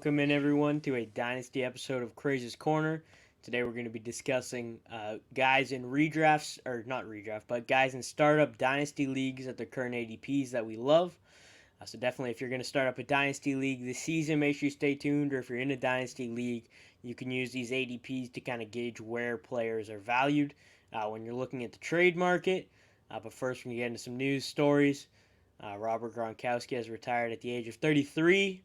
welcome in everyone to a Dynasty episode of Craze's Corner. Today we're going to be discussing guys in redrafts, or not redraft, but guys in startup Dynasty leagues at their current ADPs that we love. So definitely if you're going to start up a Dynasty league this season, make sure you stay tuned, or if you're in a Dynasty league, you can use these ADPs to kind of gauge where players are valued when you're looking at the trade market. But first, we're going to get into some news stories. Robert Gronkowski has retired at the age of 33.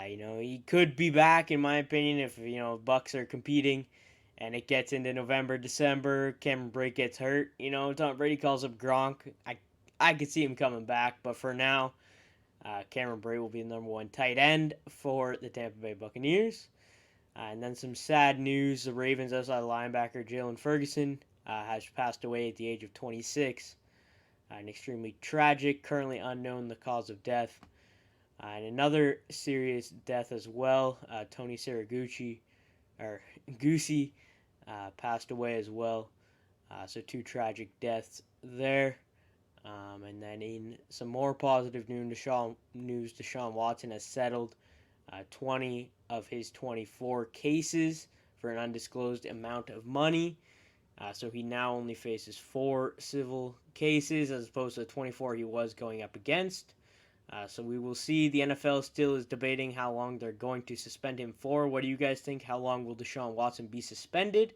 He could be back, in my opinion, if, Bucks are competing and it gets into November, December, Cameron Brate gets hurt. Tom Brady calls up Gronk. I could see him coming back, but for now, Cameron Brate will be the number one tight end for the Tampa Bay Buccaneers. And then some sad news, the Ravens outside linebacker Jalen Ferguson has passed away at the age of 26. An extremely tragic, currently unknown the cause of death. And another serious death as well, Tony Saragucci, Goosey, passed away as well. So two tragic deaths there. And then in some more positive news, Deshaun Watson has settled 20 of his 24 cases for an undisclosed amount of money. So he now only faces 4 civil cases as opposed to the 24 he was going up against. So we will see. The NFL still is debating how long they're going to suspend him for. What do you guys think? How long will Deshaun Watson be suspended?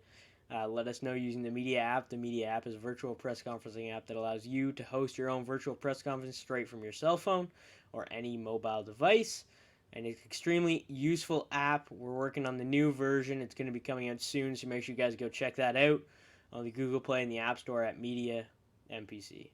Let us know using the Media app. The Media app is a virtual press conferencing app that allows you to host your own virtual press conference straight from your cell phone or any mobile device. And it's an extremely useful app. We're working on the new version. It's going to be coming out soon, so make sure you guys go check that out on the Google Play and the App Store at Media MPC.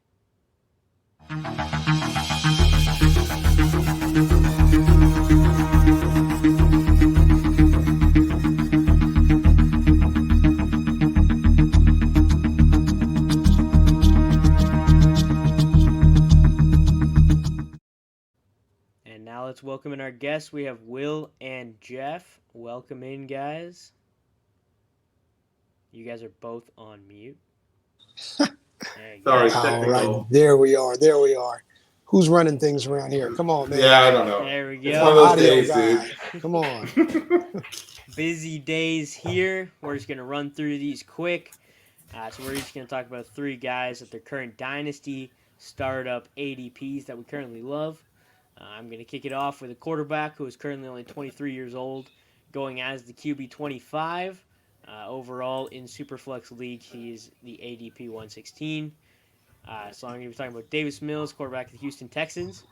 And now let's welcome in our guests. We have Will and Jeff. Welcome in, guys. You guys are both on mute. Sorry, all right, there we are. Who's running things around here? Come on, man. Yeah, I don't know. There we go. It's one of those days, dude. Come on. Busy days here. We're just going to run through these quick. So we're just going to talk about 3 guys at their current Dynasty startup ADPs that we currently love. I'm going to kick it off with a quarterback who is currently only 23 years old, going as the QB 25. Overall, in Superflex League, he's the ADP 116. So I'm going to be talking about Davis Mills, quarterback of the Houston Texans.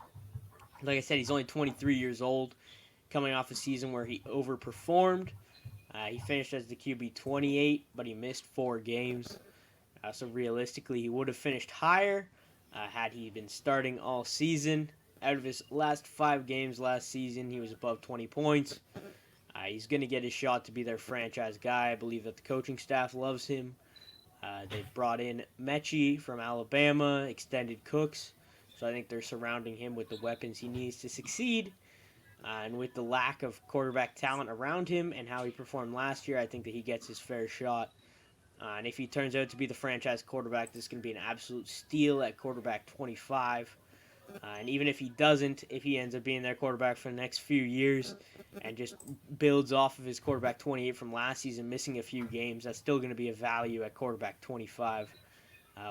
Like I said, he's only 23 years old, coming off a season where he overperformed. He finished as the QB 28, but he missed 4 games. So realistically, he would have finished higher had he been starting all season. Out of his last 5 games last season, he was above 20 points. He's going to get his shot to be their franchise guy. I believe that the coaching staff loves him. They brought in Mechie from Alabama, extended Cooks. So I think they're surrounding him with the weapons he needs to succeed. And with the lack of quarterback talent around him and how he performed last year, I think that he gets his fair shot. And if he turns out to be the franchise quarterback, this is going to be an absolute steal at quarterback 25. And even if he doesn't, if he ends up being their quarterback for the next few years and just builds off of his quarterback 28 from last season, missing a few games, that's still going to be a value at quarterback 25.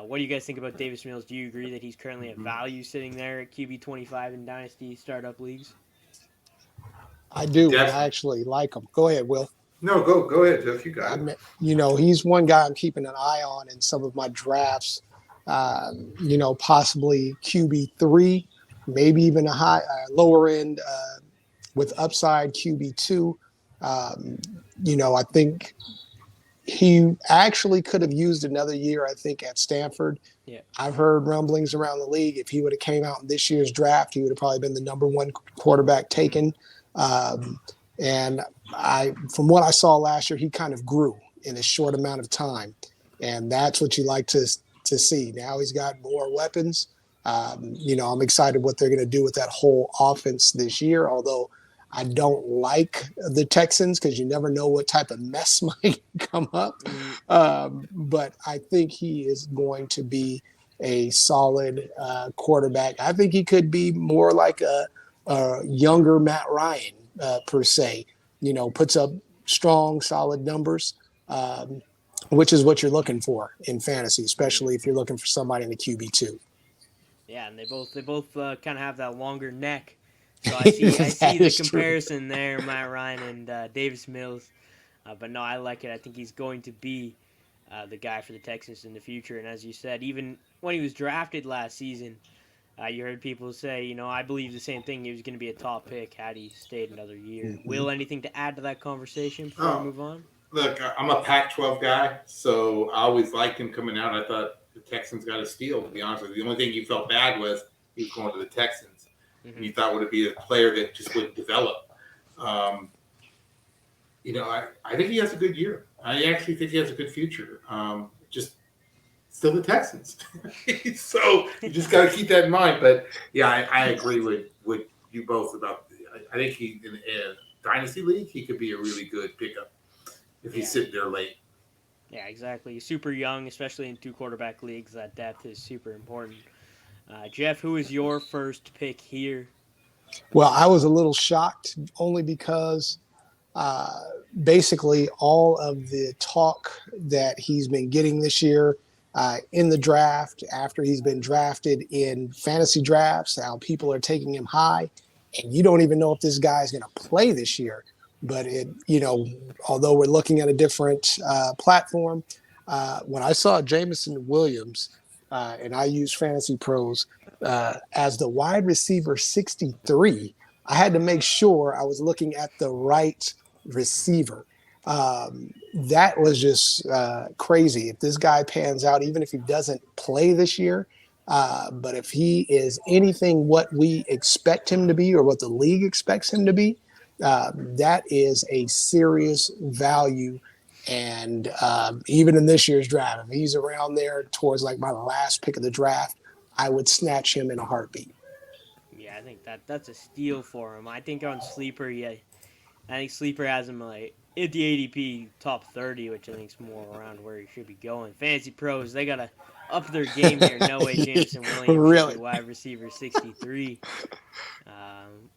What do you guys think about Davis Mills? Do you agree that he's currently a value sitting there at QB 25 in Dynasty startup leagues? I do. I actually like him. Go ahead, Will. No, go ahead, Jeff. You got it. He's one guy I'm keeping an eye on in some of my drafts. Possibly QB3, maybe even a lower end with upside QB2. I think he actually could have used another year, I think, at Stanford. Yeah. I've heard rumblings around the league. If he would have came out in this year's draft, he would have probably been the number 1 quarterback taken. And from what I saw last year, he kind of grew in a short amount of time. And that's what you like to see. Now he's got more weapons. I'm excited what they're going to do with that whole offense this year, although I don't like the Texans because you never know what type of mess might come up. But I think he is going to be a solid quarterback. I think he could be more like a younger Matt Ryan per se. Puts up strong, solid numbers, which is what you're looking for in fantasy, especially if you're looking for somebody in the QB2. Yeah, and they both kind of have that longer neck. So I see the comparison there, Matt Ryan and Davis Mills. But no, I like it. I think he's going to be the guy for the Texans in the future. And as you said, even when he was drafted last season, you heard people say, I believe the same thing. He was going to be a top pick had he stayed another year. Mm-hmm. Will, anything to add to that conversation before we move on? Look, I'm a Pac-12 guy, so I always liked him coming out. I thought the Texans got a steal, to be honest with you. The only thing you felt bad was he was going to the Texans. Mm-hmm. And you thought would it be a player that just wouldn't develop. I think he has a good year. I actually think he has a good future. Just still the Texans. So you just got to keep that in mind. But, yeah, I agree with you both about I think he in a Dynasty League, he could be a really good pickup if he's sitting there late. Yeah, exactly. He's super young, especially in 2-quarterback leagues. That depth is super important. Jeff, who is your first pick here? Well, I was a little shocked only because basically all of the talk that he's been getting this year in the draft, after he's been drafted in fantasy drafts, how people are taking him high, and you don't even know if this guy is going to play this year. But although we're looking at a different platform, when I saw Jameson Williams, and I use Fantasy Pros as the wide receiver 63, I had to make sure I was looking at the right receiver. That was just crazy. If this guy pans out, even if he doesn't play this year, but if he is anything what we expect him to be or what the league expects him to be, that is a serious value. And even in this year's draft, if he's around there towards like my last pick of the draft, I would snatch him in a heartbeat. Yeah, I think that's a steal for him. I think on Sleeper, I think Sleeper has him like at the ADP top 30, which I think is more around where he should be going. Fantasy Pros, they gotta up their game here. No way, Jameson Williams Really? should be wide receiver 63.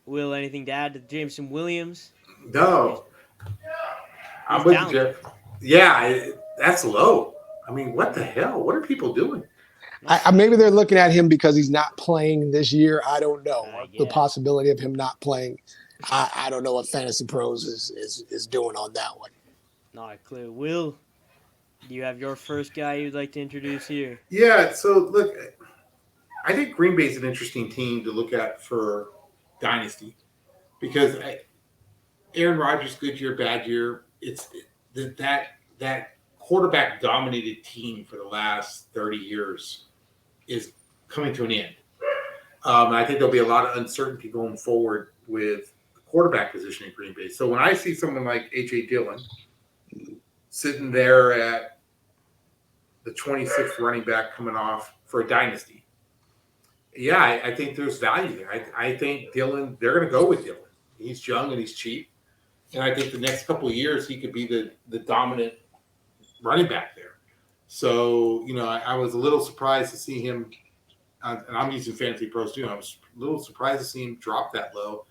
Will, anything to add to Jameson Williams? No. I'm with you, Jeff. Yeah, that's low. I mean, what the hell? What are people doing? Maybe they're looking at him because he's not playing this year. I don't know. The possibility of him not playing. I don't know what Fantasy Pros is doing on that one. Not a clue. Will, do you have your first guy you'd like to introduce here? Yeah, so look, I think Green Bay's an interesting team to look at for Dynasty because Aaron Rodgers, good year, bad year. It's that quarterback dominated team for the last 30 years is coming to an end. And I think there'll be a lot of uncertainty going forward with the quarterback position in Green Bay. So when I see someone like A.J. Dillon sitting there at the 26th running back coming off for a dynasty, yeah, I think there's value there. I think Dillon, they're going to go with Dillon. He's young and he's cheap. And I think the next couple of years he could be the dominant running back there. So, I was a little surprised to see him, and I'm using Fantasy Pros too. I was a little surprised to see him drop that low,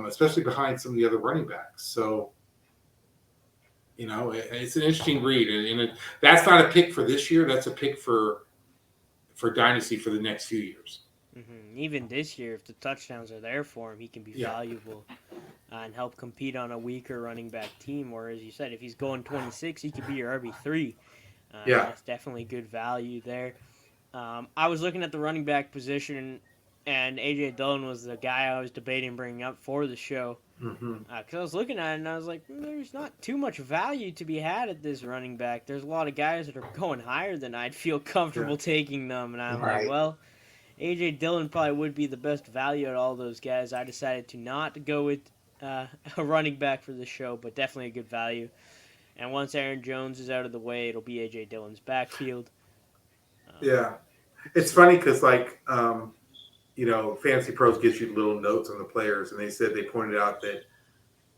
especially behind some of the other running backs. So, it's an interesting read. And that's not a pick for this year. That's a pick for Dynasty for the next few years. Mm-hmm. Even this year, if the touchdowns are there for him, he can be valuable and help compete on a weaker running back team. Or as you said, if he's going 26, he could be your RB3. That's definitely good value there. I was looking at the running back position, and A.J. Dillon was the guy I was debating bringing up for the show. Because I was looking at it, and I was like, there's not too much value to be had at this running back. There's a lot of guys that are going higher than I'd feel comfortable taking them. And I'm like, well, A.J. Dillon probably would be the best value at all those guys. I decided to not go with a running back for the show, but definitely a good value. And once Aaron Jones is out of the way, it'll be A.J. Dillon's backfield. It's funny because, Fantasy Pros gives you little notes on the players, and they pointed out that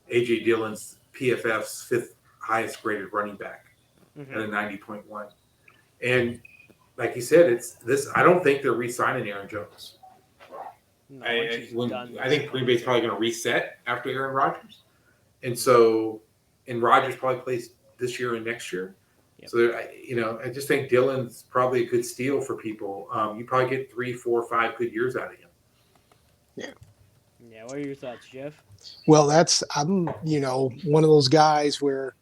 A.J. Dillon's PFF's fifth highest graded running back at a 90.1. And like you said, it's this. I don't think they're re-signing Aaron Jones. No, once he's done I think Green Bay's probably going to reset after Aaron Rodgers, and Rodgers probably plays this year and next year. Yep. So I just think Dillon's probably a good steal for people. You probably get 3, 4, 5 good years out of him. Yeah. Yeah. What are your thoughts, Jeff? Well, I'm one of those guys where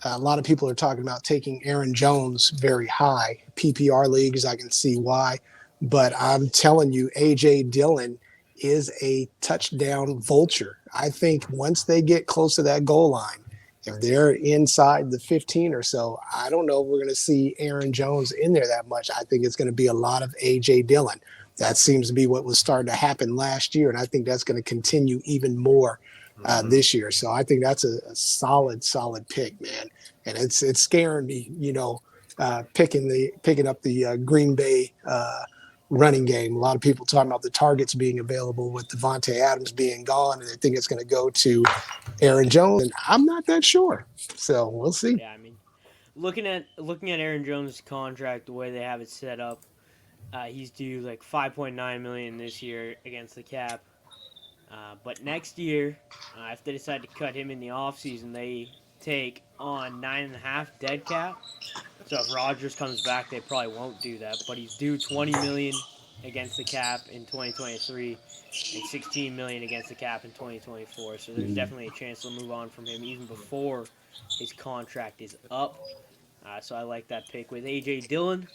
a lot of people are talking about taking Aaron Jones very high. PPR leagues, I can see why. But I'm telling you, A.J. Dillon is a touchdown vulture. I think once they get close to that goal line, if they're inside the 15 or so, I don't know if we're going to see Aaron Jones in there that much. I think it's going to be a lot of A.J. Dillon. That seems to be what was starting to happen last year, and I think that's going to continue even more this year. So I think that's a solid pick, man. And it's scaring me, picking up the Green Bay running game. A lot of people talking about the targets being available with Devontae Adams being gone, and they think it's going to go to Aaron Jones. And I'm not that sure. So we'll see. Yeah, I mean, looking at Aaron Jones' contract, the way they have it set up, he's due like $5.9 million this year against the cap. But next year, if they decide to cut him in the offseason, they take on 9.5 dead cap. So if Rodgers comes back, they probably won't do that. But he's due $20 million against the cap in 2023 and $16 million against the cap in 2024. So there's definitely a chance they'll move on from him even before his contract is up. So I like that pick with A.J. Dillon.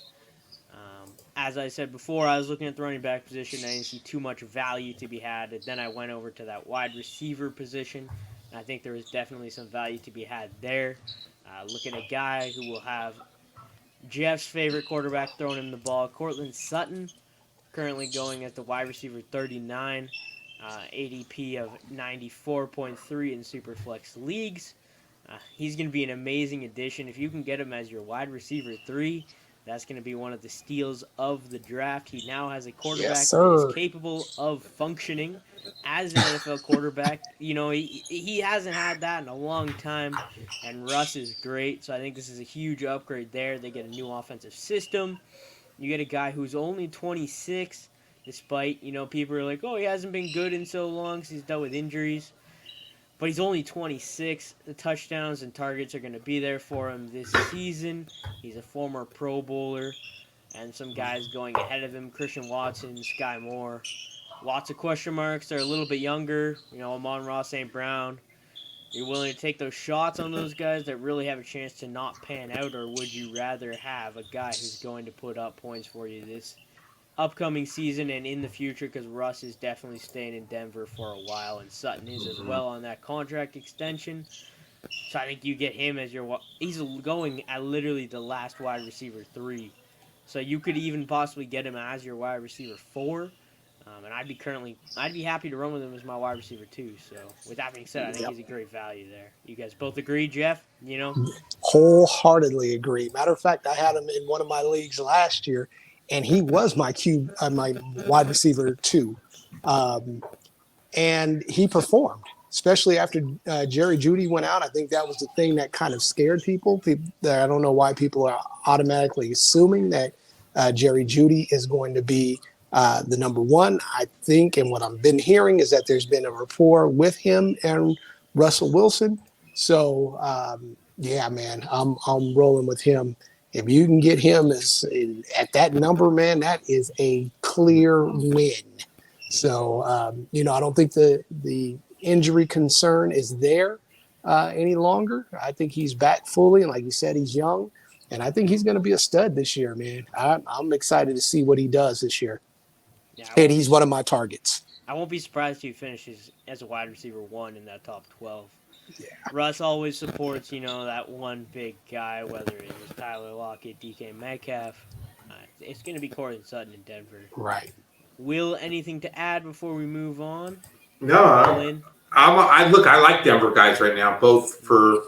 As I said before, I was looking at the running back position. I didn't see too much value to be had. And then I went over to that wide receiver position. And I think there was definitely some value to be had there. Look at a guy who will have Jeff's favorite quarterback throwing him the ball, Courtland Sutton, currently going at the wide receiver 39, ADP of 94.3 in Superflex leagues. He's going to be an amazing addition. If you can get him as your wide receiver 3, that's going to be one of the steals of the draft. He now has a quarterback that is capable of functioning as an NFL quarterback. He hasn't had that in a long time, and Russ is great. So I think this is a huge upgrade there. They get a new offensive system. You get a guy who's only 26, despite, people are like, oh, he hasn't been good in so long because he's dealt with injuries. But he's only 26. The touchdowns and targets are going to be there for him this season. He's a former Pro Bowler. And some guys going ahead of him, Christian Watson, Sky Moore. Lots of question marks. They're a little bit younger. Amon-Ra St. Brown. Are you willing to take those shots on those guys that really have a chance to not pan out? Or would you rather have a guy who's going to put up points for you this upcoming season and in the future, because Russ is definitely staying in Denver for a while, and Sutton is as well on that contract extension. So I think you get him as he's going at literally the last wide receiver 3. So you could even possibly get him as your wide receiver 4. And I'd be happy to run with him as my wide receiver 2. So with that being said, I think he's a great value there. You guys both agree, Jeff? Wholeheartedly agree. Matter of fact, I had him in one of my leagues last year, and he was my my wide receiver 2. And he performed, especially after Jerry Jeudy went out. I think that was the thing that kind of scared people. I don't know why people are automatically assuming that Jerry Jeudy is going to be the number 1. I think, and what I've been hearing is that there's been a rapport with him and Russell Wilson. So, yeah, man, I'm rolling with him. If you can get him at that number, man, that is a clear win. So, I don't think the injury concern is there any longer. I think he's back fully, and like you said, he's young, and I think he's going to be a stud this year, man. I'm excited to see what he does this year. Yeah, and he's one of my targets. I won't be surprised if he finishes as a wide receiver 1 in that top 12. Yeah. Russ always supports, that one big guy, whether it was Tyler Lockett, DK Metcalf. It's going to be Courtland Sutton in Denver. Right. Will, anything to add before we move on? No. I like Denver guys right now, both for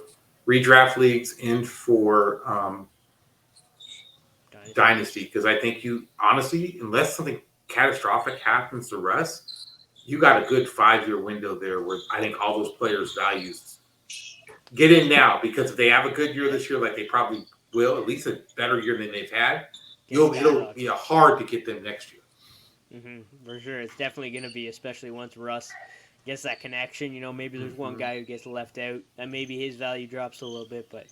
redraft leagues and for Dynasty, because I think you, honestly, unless something catastrophic happens to Russ, you got a good 5-year window there where I think all those players' values get in now, because if they have a good year this year, like they probably will, at least a better year than they've had, it'll be hard to get them next year. For sure. It's definitely going to be, especially once Russ gets that connection. Maybe there's one guy who gets left out, and maybe his value drops a little bit, but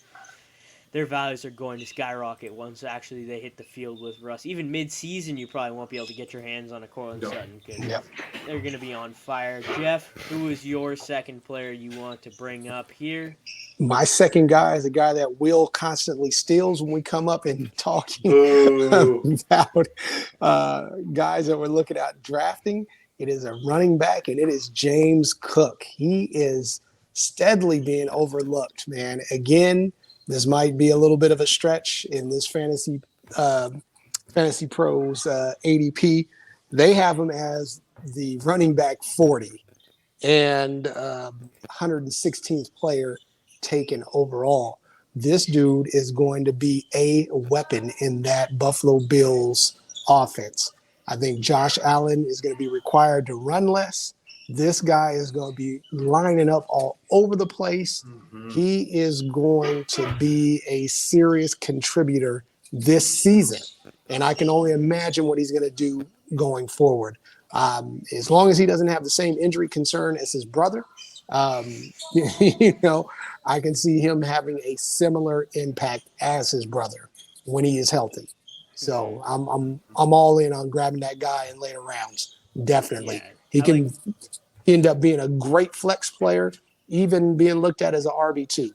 their values are going to skyrocket once actually they hit the field with Russ. Even mid-season, you probably won't be able to get your hands on a Courtland Sutton because they're going to be on fire. Jeff, who is your second player you want to bring up here? My second guy is a guy that Will constantly steals when we come up and talking about guys that we're looking at drafting. It is a running back, and it is James Cook. He is steadily being overlooked, man. Again, this might be a little bit of a stretch in this Fantasy Pros ADP. They have him as the running back 40 and 116th player taken overall. This dude is going to be a weapon in that Buffalo Bills offense. I think Josh Allen is going to be required to run less. This guy is going to be lining up all over the place. He is going to be a serious contributor this season. And I can only imagine what he's going to do going forward. As long as he doesn't have the same injury concern as his brother, I can see him having a similar impact as his brother when he is healthy. So I'm all in on grabbing that guy in later rounds. Definitely. He end up being a great flex player, even being looked at as an RB2.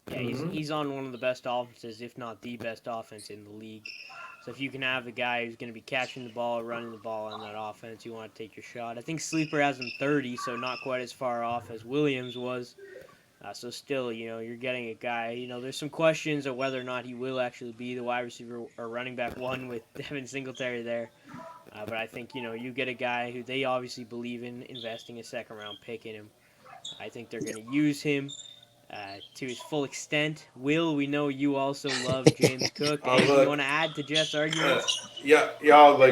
Yeah, he's on one of the best offenses, if not the best offense in the league. So if you can have a guy who's going to be catching the ball, running the ball on that offense, you want to take your shot. I think Sleeper has him 30, so not quite as far off as Williams was. So still, you're getting a guy. There's some questions of whether or not he will actually be the wide receiver or running back one with Devin Singletary there. But I think, you get a guy who they obviously believe in investing a second-round pick in him. I think they're going to use him to his full extent. Will, we know you also love James Cook. Anything you want to add to Jeff's arguments? Y'all,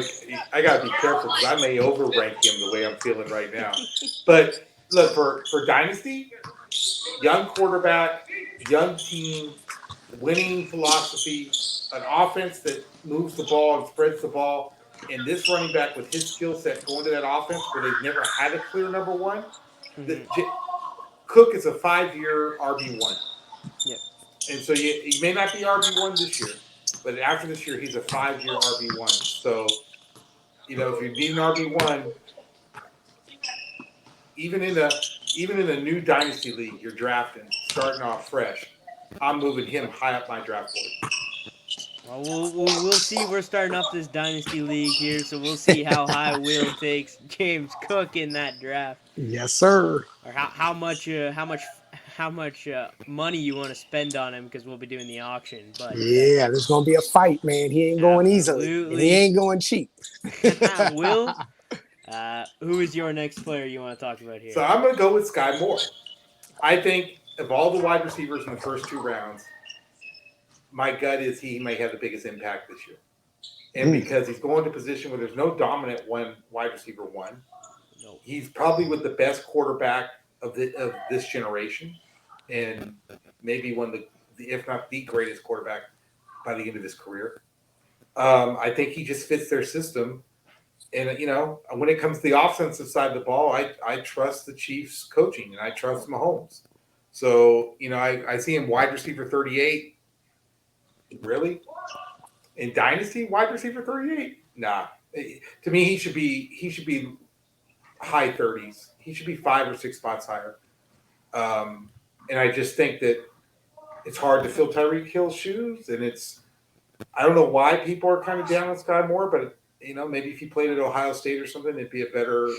I got to be careful because I may overrank him the way I'm feeling right now. But look, for Dynasty, young quarterback, young team, winning philosophy, an offense that moves the ball and spreads the ball, and this running back with his skill set going to that offense where they've never had a clear number one, Cook is a 5-year RB1. Yeah. And so he may not be RB1 this year, but after this year, he's a 5-year RB1. So, if you need an RB1, even in a new Dynasty league you're drafting, starting off fresh, I'm moving him high up my draft board. Well, we'll see. We're starting up this Dynasty League here, so we'll see how high Will takes James Cook in that draft. Yes, sir. Or how much money you want to spend on him, because we'll be doing the auction. But there's going to be a fight, man. He ain't going easily. And he ain't going cheap. Will, who is your next player you want to talk about here? So I'm going to go with Sky Moore. I think of all the wide receivers in the first 2 rounds, my gut is he may have the biggest impact this year. And because he's going to a position where there's no dominant wide receiver one, he's probably with the best quarterback of this generation, and maybe one of the if not the greatest quarterback by the end of his career. I think he just fits their system. And, when it comes to the offensive side of the ball, I trust the Chiefs coaching, and I trust Mahomes. So, I see him wide receiver 38. Really? In Dynasty, wide receiver 38? Nah. To me, he should be high 30s. He should be 5 or 6 spots higher. And I just think that it's hard to fill Tyreek Hill's shoes, and I don't know why people are kind of down on Sky Moore, but maybe if he played at Ohio State or something, it'd be a better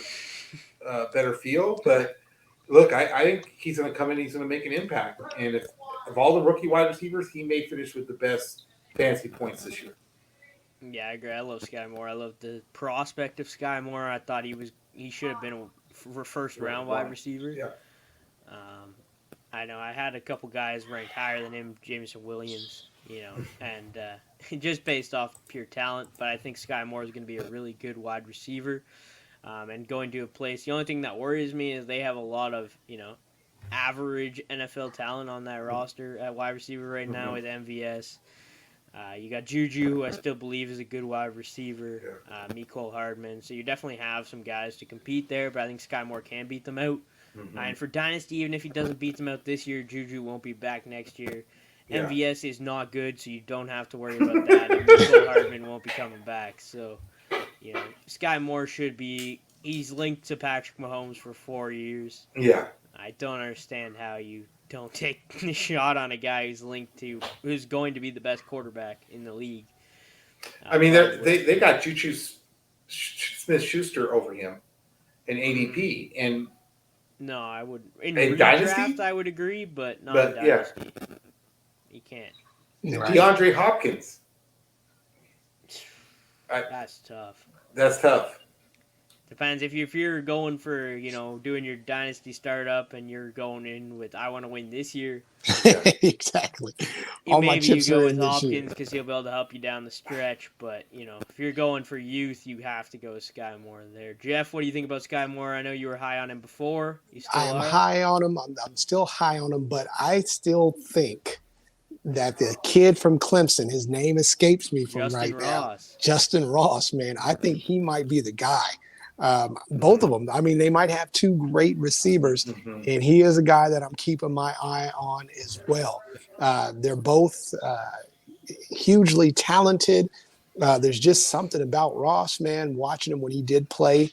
feel. But look, I think he's going to come in, he's going to make an impact, and if of all the rookie wide receivers, he may finish with the best fantasy points this year. Yeah, I agree. I love Sky Moore. I love the prospect of Sky Moore. I thought he should have been a first-round wide receiver. Yeah. I know I had a couple guys ranked higher than him, Jameson Williams, and just based off pure talent. But I think Sky Moore is going to be a really good wide receiver, and going to a place. The only thing that worries me is they have a lot of, average NFL talent on that roster at wide receiver right now with MVS. You got Juju, who I still believe is a good wide receiver. Mecole Hardman. So you definitely have some guys to compete there, but I think Sky Moore can beat them out. And for Dynasty, even if he doesn't beat them out this year, Juju won't be back next year. Yeah. MVS is not good, so you don't have to worry about that. And Mecole Hardman won't be coming back. So, Sky Moore should be. He's linked to Patrick Mahomes for 4 years. Yeah. I don't understand how you don't take the shot on a guy who's going to be the best quarterback in the league. I mean, they got Juju Smith-Schuster over him in ADP, and no, I would in redraft, Dynasty? I would agree, but not in Dynasty. You can't. Right. DeAndre Hopkins. That's tough. That's tough. Depends if you're going for doing your Dynasty startup and you're going in with I want to win this year. Exactly. All my maybe chips you go are with in this Hopkins year. because he'll be able to help you down the stretch. But if you're going for youth, you have to go with Sky Moore there. Jeff, what do you think about Sky Moore? I know you were high on him before. You still I am are? high on him. I'm still high on him, but I still think that the kid from Clemson, his name escapes me from Justin right now. Ross. Justin Ross, man. I think he might be the guy. Both of them. I mean, they might have two great receivers, and he is a guy that I'm keeping my eye on as well. They're both hugely talented. There's just something about Ross, man, watching him when he did play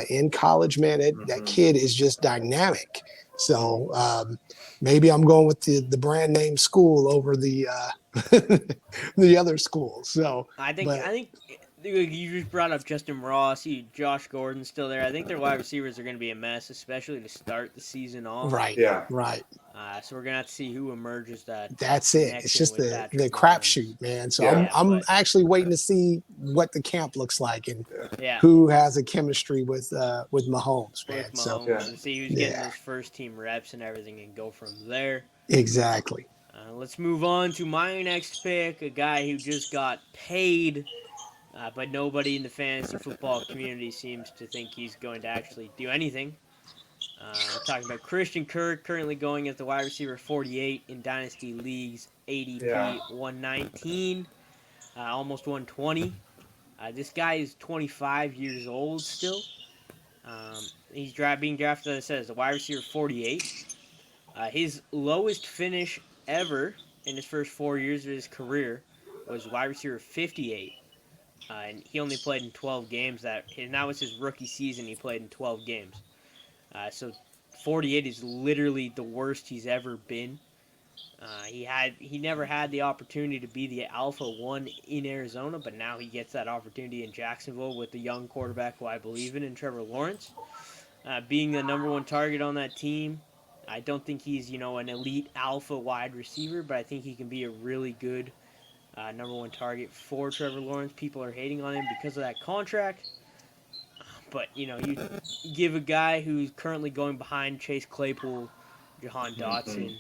in college, man. That kid is just dynamic. So maybe I'm going with the brand name school over the the other school. So I think you just brought up Justin Ross. Josh Gordon's still there. I think their wide receivers are going to be a mess, especially to start the season off. right, Yeah. right. So we're going to have to see who emerges that. That's it. It's just the crapshoot, man. So I'm actually waiting to see what the camp looks like and who has a chemistry with Mahomes, man. And see who's getting those first team reps and everything, and go from there. Exactly. Let's move on to my next pick, a guy who just got paid, but nobody in the fantasy football community seems to think he's going to actually do anything. We're talking about Christian Kirk, currently going as the wide receiver 48 in Dynasty Leagues, ADP 119, almost 120. This guy is 25 years old still. He's being drafted, as I said, as a wide receiver 48. His lowest finish ever in his first 4 years of his career was wide receiver 58. And he only played in 12 games. And that was his rookie season. He played in 12 games. So 48 is literally the worst he's ever been. He never had the opportunity to be the alpha one in Arizona, but now he gets that opportunity in Jacksonville with the young quarterback who I believe in Trevor Lawrence. Being the number one target on that team, I don't think he's an elite alpha wide receiver, but I think he can be a really good number one target for Trevor Lawrence. People are hating on him because of that contract. But, you give a guy who's currently going behind Chase Claypool, Jahan Dotson,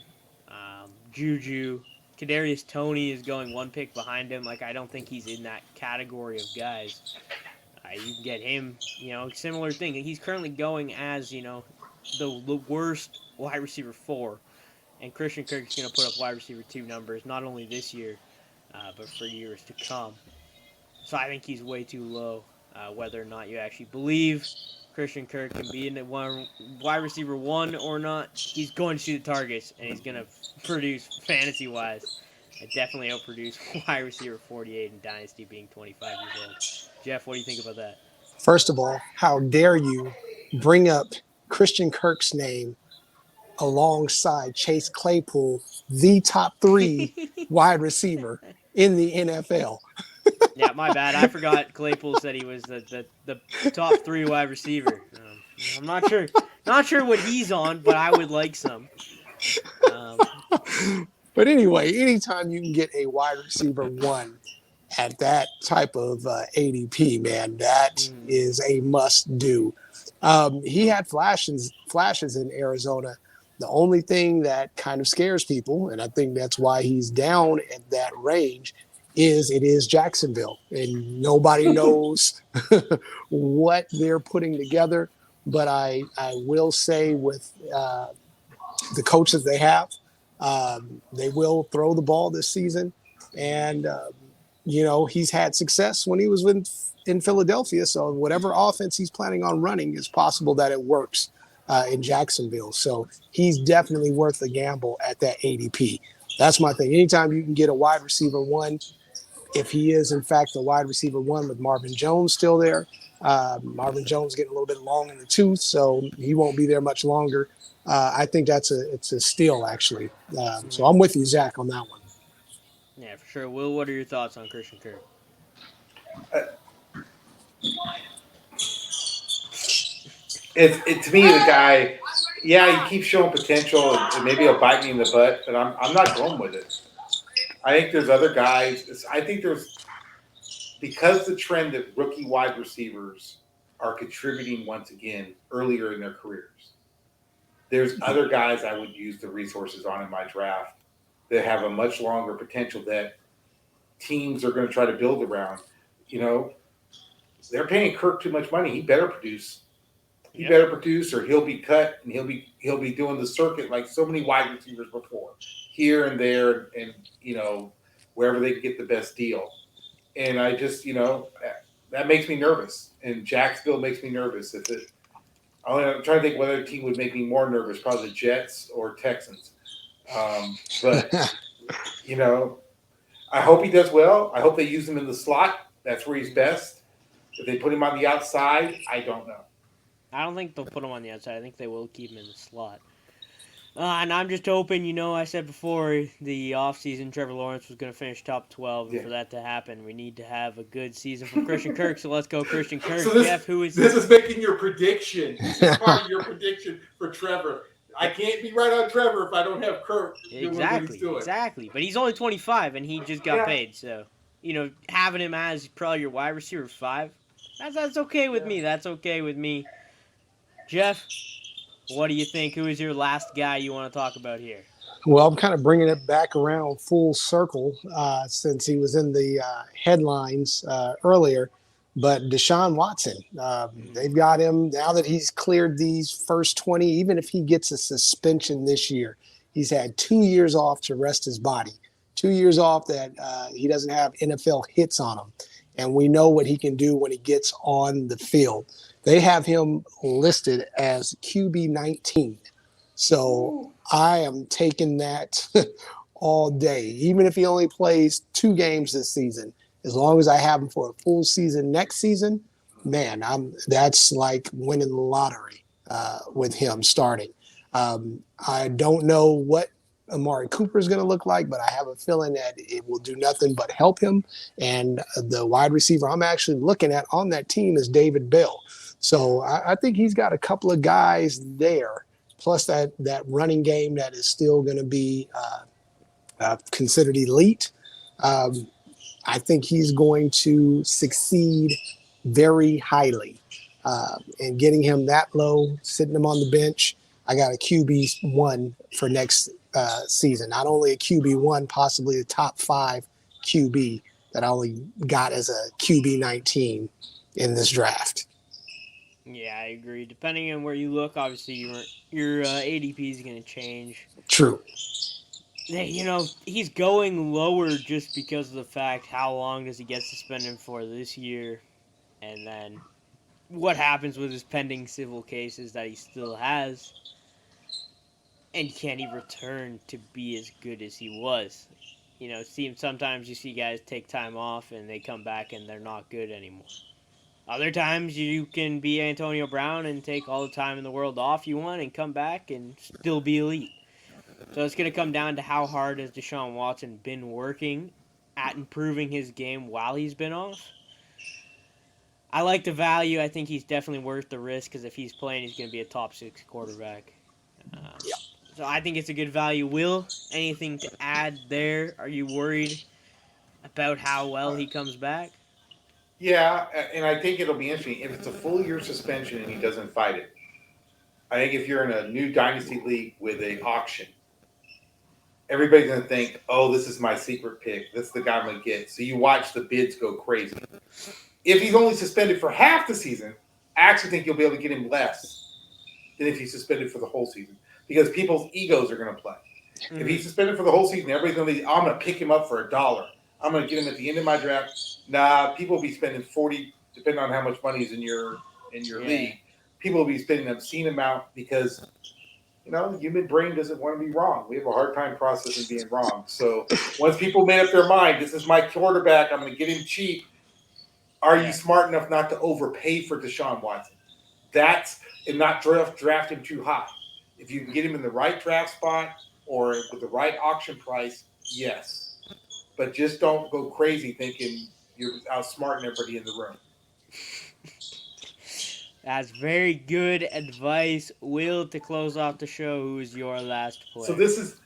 Juju, Kadarius Toney is going one pick behind him. I don't think he's in that category of guys. You can get him, similar thing. He's currently going as, the worst wide receiver 4. And Christian Kirk is going to put up wide receiver 2 numbers, not only this year, but for years to come. So I think he's way too low. Whether or not you actually believe Christian Kirk can be in the wide receiver 1 or not, he's going to see the targets, and he's going to produce fantasy-wise. Definitely outproduce wide receiver 48 in Dynasty being 25 years old. Jeff, what do you think about that? First of all, how dare you bring up Christian Kirk's name alongside Chase Claypool, the top 3 wide receiver in the NFL. Yeah, my bad. I forgot Claypool said he was the top 3 wide receiver. I'm not sure what he's on, but I would like some. But anyway, anytime you can get a wide receiver 1 at that type of ADP, man, that is a must do. He had flashes in Arizona. The only thing that kind of scares people, and I think that's why he's down at that range, is it is Jacksonville, and nobody knows what they're putting together. But I will say with the coaches they have, they will throw the ball this season. And, he's had success when he was in Philadelphia. So whatever offense he's planning on running, it's possible that it works in Jacksonville. So he's definitely worth a gamble at that ADP. That's my thing. Anytime you can get a wide receiver one, if he is in fact a wide receiver one with Marvin Jones still there, Marvin Jones getting a little bit long in the tooth, so he won't be there much longer. I think it's a steal actually. So I'm with you, Zach, on that one. Yeah, for sure. Will, what are your thoughts on Christian Kirk? To me, the guy, yeah, he keeps showing potential, and maybe he'll bite me in the butt, but I'm not going with it. I think there's other guys. I think because the trend that rookie wide receivers are contributing once again earlier in their careers, there's other guys I would use the resources on in my draft that have a much longer potential that teams are going to try to build around. They're paying Kirk too much money. He better produce. He better produce, or he'll be cut, and he'll be doing the circuit like so many wide receivers before, here and there, and wherever they can get the best deal. And I just that makes me nervous, and Jacksonville makes me nervous. I'm trying to think what other team would make me more nervous, probably the Jets or Texans. But I hope he does well. I hope they use him in the slot. That's where he's best. If they put him on the outside, I don't know. I don't think they'll put him on the outside. I think they will keep him in the slot. And I'm just hoping, I said before the offseason Trevor Lawrence was going to finish top 12. And for that to happen, we need to have a good season from Christian Kirk. So let's go Christian Kirk. So Jeff, who is this? Is making your prediction. This is part of your prediction for Trevor. I can't be right on Trevor if I don't have Kirk doing what he's doing. Exactly. But he's only 25, and he just got paid. So, having him as probably your wide receiver 5, that's okay with me. That's okay with me. Jeff, what do you think? Who is your last guy you want to talk about here? Well, I'm kind of bringing it back around full circle since he was in the headlines earlier. But Deshaun Watson, they've got him now that he's cleared these first 20. Even if he gets a suspension this year, he's had 2 years off to rest his body. 2 years off that he doesn't have NFL hits on him. And we know what he can do when he gets on the field. They have him listed as QB 19. So I am taking that all day, even if he only plays 2 games this season. As long as I have him for a full season next season, man, that's like winning the lottery with him starting. I don't know what Amari Cooper is going to look like, but I have a feeling that it will do nothing but help him. And the wide receiver I'm actually looking at on that team is David Bell. So I think he's got a couple of guys there, plus that running game that is still going to be considered elite. I think he's going to succeed very highly. And getting him that low, sitting him on the bench, I got a QB1 for next season. Not only a QB1, possibly a top 5 QB that I only got as a QB 19 in this draft. Yeah, I agree. Depending on where you look, obviously your ADP is going to change. True. He's going lower just because of the fact how long does he get suspended for this year, and then what happens with his pending civil cases that he still has, and can he return to be as good as he was? Sometimes you see guys take time off and they come back and they're not good anymore. Other times you can be Antonio Brown and take all the time in the world off you want and come back and still be elite. So it's going to come down to how hard has Deshaun Watson been working at improving his game while he's been off. I like the value. I think he's definitely worth the risk because if he's playing, he's going to be a top 6 quarterback. So I think it's a good value. Will, anything to add there? Are you worried about how well he comes back? Yeah, and I think it'll be interesting. If it's a full year suspension and he doesn't fight it, I think if you're in a new Dynasty league with an auction, everybody's going to think, oh, this is my secret pick. This is the guy I'm going to get. So you watch the bids go crazy. If he's only suspended for half the season, I actually think you'll be able to get him less than if he's suspended for the whole season because people's egos are going to play. Mm-hmm. If he's suspended for the whole season, everybody's going to be, I'm going to pick him up for $1. I'm going to get him at the end of my draft. Nah, people will be spending 40, depending on how much money is in your league. People will be spending an obscene amount because, the human brain doesn't want to be wrong. We have a hard time processing being wrong. So once people made up their mind, this is my quarterback, I'm going to get him cheap. Are you smart enough not to overpay for Deshaun Watson? And not draft him too high. If you can get him in the right draft spot or with the right auction price, yes. But just don't go crazy thinking you're outsmarting everybody in the room. That's very good advice. Will, to close off the show, who is your last player? So this is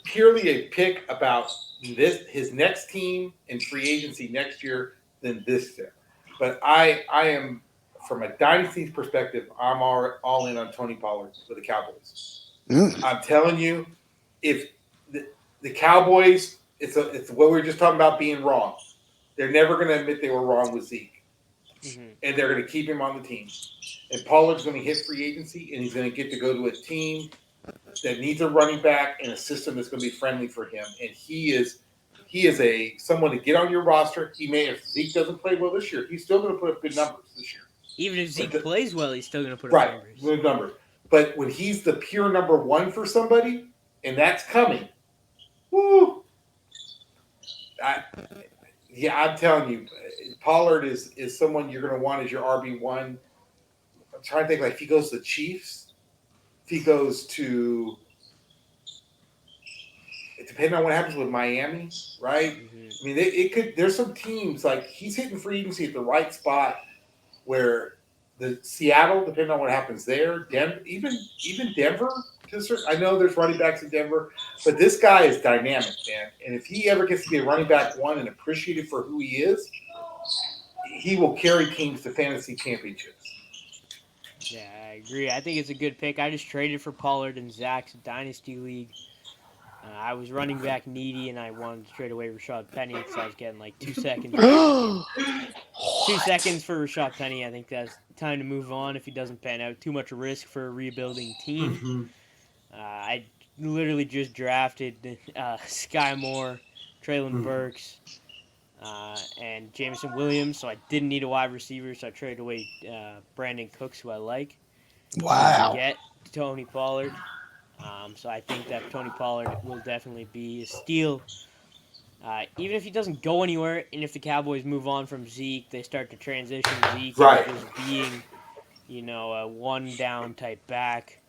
purely a pick about his next team in free agency next year than this year. But I am, from a dynasty perspective, I'm all in on Tony Pollard for the Cowboys. I'm telling you, if the Cowboys, it's what we were just talking about being wrong. They're never going to admit they were wrong with Zeke. And they're going to keep him on the team. And Pollard's going to hit free agency, and he's going to get to go to a team that needs a running back and a system that's going to be friendly for him. And he is someone to get on your roster. If Zeke doesn't play well this year, he's still going to put up good numbers this year. Even if Zeke plays well, he's still going to put up numbers. Right, good numbers. But when he's the pure number one for somebody, and that's coming, woo! I'm telling you, Pollard is someone you're going to want as your RB1. I'm trying to think, if he goes to the Chiefs, if he goes to, depending on what happens with Miami, right? I mean, there's some teams, he's hitting free agency at the right spot where the Seattle, depending on what happens there, even Denver. I know there's running backs in Denver, but this guy is dynamic, man. And if he ever gets to be a running back one and appreciated for who he is, he will carry teams to fantasy championships. Yeah, I agree. I think it's a good pick. I just traded for Pollard in Zach's Dynasty League. I was running back needy, and I wanted to trade away Rashad Penny because I was getting 2 seconds. 2 seconds for Rashad Penny. I think that's time to move on if he doesn't pan out. Too much risk for a rebuilding team. I literally just drafted Sky Moore, Traylon Burks, and Jameson Williams, so I didn't need a wide receiver, so I traded away Brandon Cooks, who I like. Wow. To get Tony Pollard. So I think that Tony Pollard will definitely be a steal. Even if he doesn't go anywhere, and if the Cowboys move on from Zeke, they start to transition Zeke into just being, a one-down type back.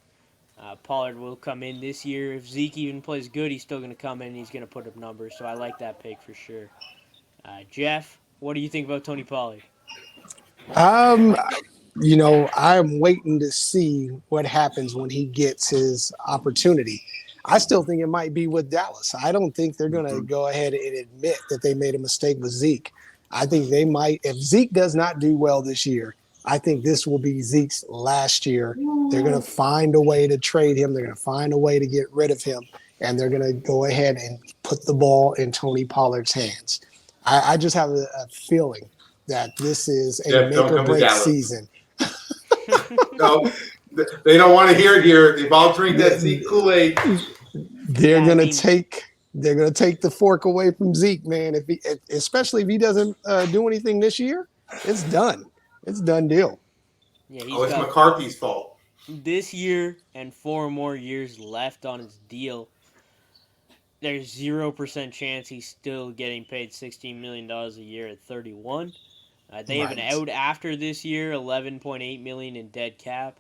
Pollard will come in this year. If Zeke even plays good, he's still going to come in and he's going to put up numbers. So I like that pick for sure. Jeff, what do you think about Tony Pollard? I'm waiting to see what happens when he gets his opportunity. I still think it might be with Dallas. I don't think they're going to go ahead and admit that they made a mistake with Zeke. I think they might. If Zeke does not do well this year, I think this will be Zeke's last year. They're going to find a way to trade him. They're going to find a way to get rid of him. And they're going to go ahead and put the ball in Tony Pollard's hands. I just have a feeling that this is a make or break season. No, they don't want to hear it here. They've all drank that Zeke Kool-Aid. They're going to take the fork away from Zeke, man. Especially if he doesn't do anything this year, it's done. It's a done deal. Yeah, it's McCarthy's fault. This year and 4 more years left on his deal. There's 0% chance he's still getting paid $16 million a year at 31. They have an out after this year, $11.8 million in dead cap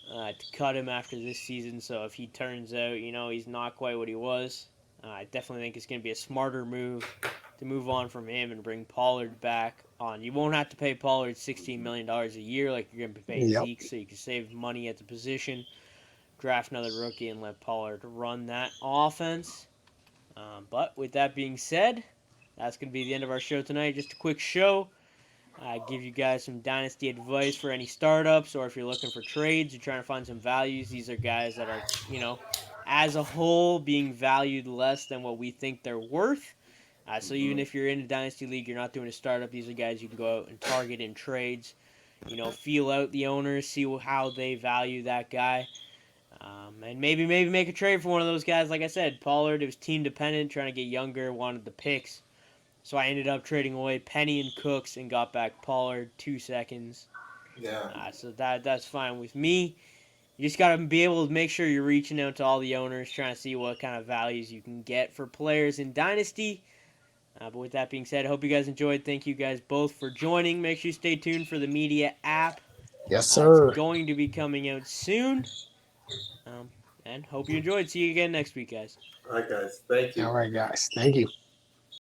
to cut him after this season. So if he turns out, he's not quite what he was, I definitely think it's going to be a smarter move to move on from him and bring Pollard back on. You won't have to pay Pollard $16 million a year like you're going to pay Zeke, so you can save money at the position, draft another rookie, and let Pollard run that offense. But with that being said, that's going to be the end of our show tonight. Just a quick show. Give you guys some dynasty advice for any startups, or if you're looking for trades, you're trying to find some values. These are guys that are, as a whole, being valued less than what we think they're worth. So even if you're in a dynasty league, you're not doing a startup, these are guys you can go out and target in trades. Feel out the owners, see how they value that guy. And maybe make a trade for one of those guys. Like I said, Pollard, it was team dependent, trying to get younger, wanted the picks. So I ended up trading away Penny and Cooks and got back Pollard 2 seconds. Yeah. So that's fine with me. You just got to be able to make sure you're reaching out to all the owners, trying to see what kind of values you can get for players in Dynasty. But with that being said, I hope you guys enjoyed. Thank you guys both for joining. Make sure you stay tuned for the media app. Yes, sir. It's going to be coming out soon. And hope you enjoyed. See you again next week, guys. All right, guys. Thank you. All right, guys. Thank you.